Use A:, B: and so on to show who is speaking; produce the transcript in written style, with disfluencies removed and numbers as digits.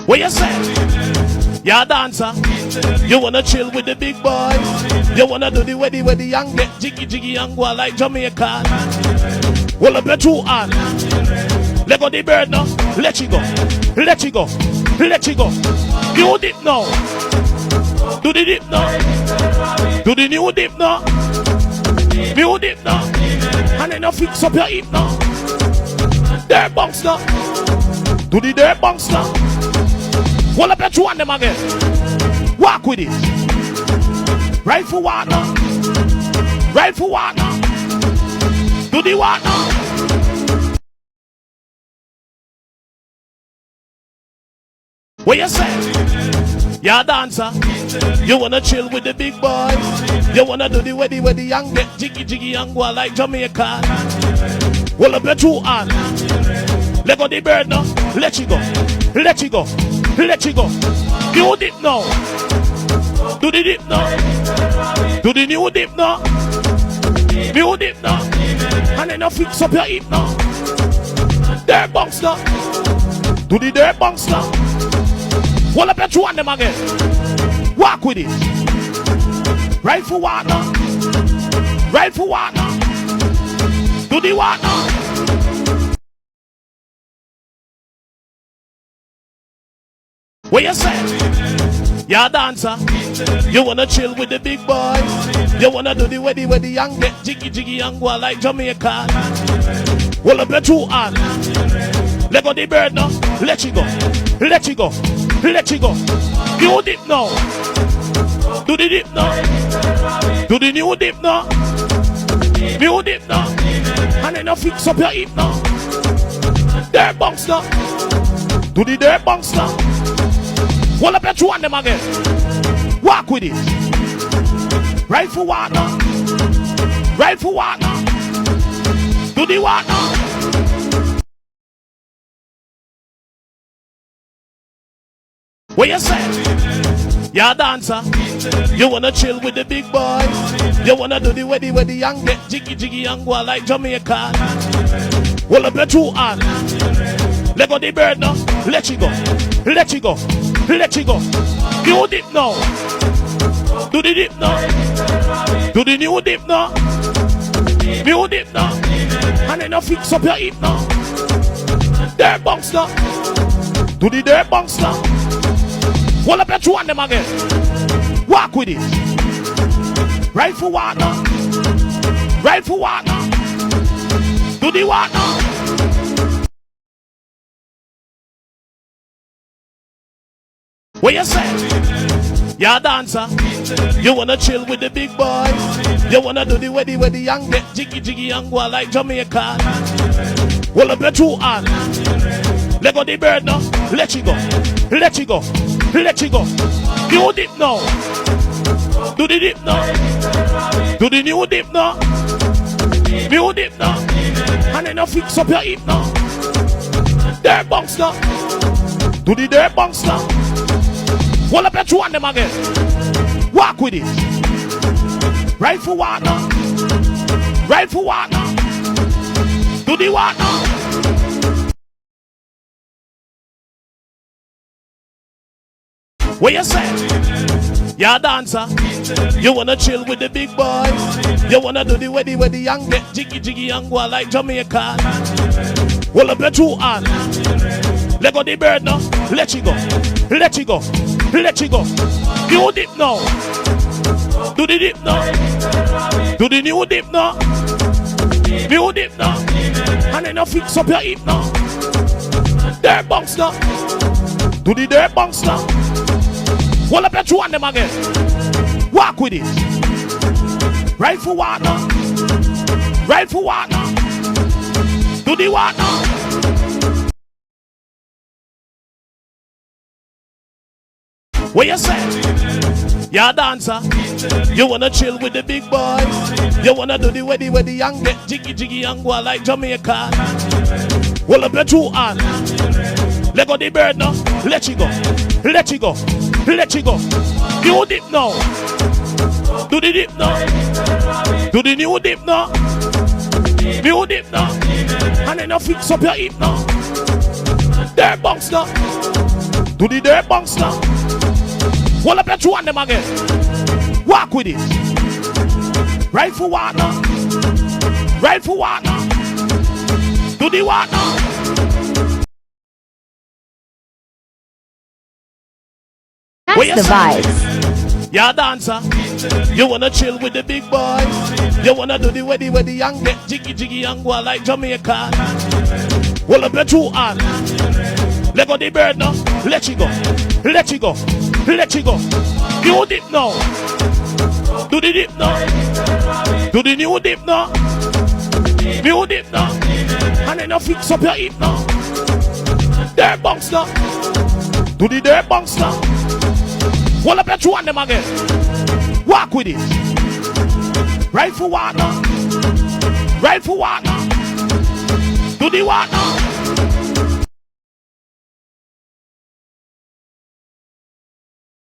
A: What you say? You're a dancer. You wanna chill with the big boys. You wanna do the weddy and get jiggy and go like Jamaica. Well, I bet you on. Let go the bird now. Let you go. Let you go. Let you go. You dip now. Do the dip now. Do the new dip now. New dip now. And then you fix up your hip now. Dirt bounce now. Do the dirt bounce now. Well, I bet you on them again. Walk with it. Right for one now. Right for one now. Do the one now. What you say? You're a dancer. You wanna chill with the big boys. You wanna do the weddy and get jiggy and go like Jamaica. Well, I bet you on. Let go the bird now. Let you go. Let you go. Let you go. You dip now. Do the dip now. Do the new dip now. New dip now. And then you fix up your hip now. Dirt bounce now. Do the dirt bounce now. Well, I bet you want them again. Walk with it. Right for one now. Right for one now. Do the one now. What you say? You're a dancer. You wanna chill with the big boys. You wanna do the weddy and get jiggy and go like Jamaica. Well, I bet you on. Let go the bird now. Let you go. Let you go. Let you go. You dip now. Do the dip now. Do the new dip now. New dip now. And then you fix up your hip now. Dirt bounce now. Do the dirt bounce now. Well, I bet you want them again. Walk with it. Right for one now. Right for one now. Do the one now. What you say? You're a dancer. You wanna chill with the big boys. You wanna do the weddy and get jiggy and go like Jamaica. Well, I bet you on. Let go the bird now. Let you go. Let you go. Let you go. You dip now. Do the dip now. Do the new dip now. New dip now. And then you fix up your hip now. Dirt bounce now. Do the dirt bounce now. Well, I bet you want them again. Walk with it. Right for one now. Right for one now. Do the one now. What you say? You're a dancer. You wanna chill with the big boys. You wanna do the weddy and get jiggy and go like Jamaica. Well, I bet you on. Let go the bird now. Let you go. Let you go. Let you go. You dip now. Do the dip now. Do the new dip now. New dip now. And then you fix up your hip now. Dirt bounce now. Do the dirt bounce now. Well, I bet you want them again. Walk with it. Right for one now. Right for one now. Do the one now. What you say? You're a dancer. You wanna chill with the big boys. You wanna do the weddy and get jiggy and go like Jamaica. Well, I bet you on. Let go the bird now. Let you go. Let you go. Let you go. You dip now. Do the dip now. Do the new dip now. New dip now. And then you fix up your hip now. Dirt bounce now. Do the dirt bounce now. Well, I bet you want them again. Walk with it. Right for one now. Right for one now. Do the one now. What you say? You're a dancer. You wanna chill with the big boys. You wanna do the weddy and get jiggy and go like Jamaica. Well, I bet you on. Let go the bird now. Let you go. Let you go. Let you go. You dip now. Do the dip now. Do the new dip now. New dip now. And then you fix up your hip now. Dirt bounce now. Do the dirt bunks now. Hold up your two on them again. Walk with it. Right for what now? Right for what now? Do the what now?
B: That's the vibes.
A: Yeah, dancer. You wanna chill with the big boys. You wanna do the weddy and get jiggy and go like Jamaica. Hold up your two hand. Let go the bird now. Let it go. Let it go. Let it go. New dip now. Do the dip now. Do the new dip now. New dip now. And then you fix up your hip now. Dirt bunks now. Do the dirt bunks now. Hold up your two on them again. Walk with it. Right for what now? Right for what now? Do the what now?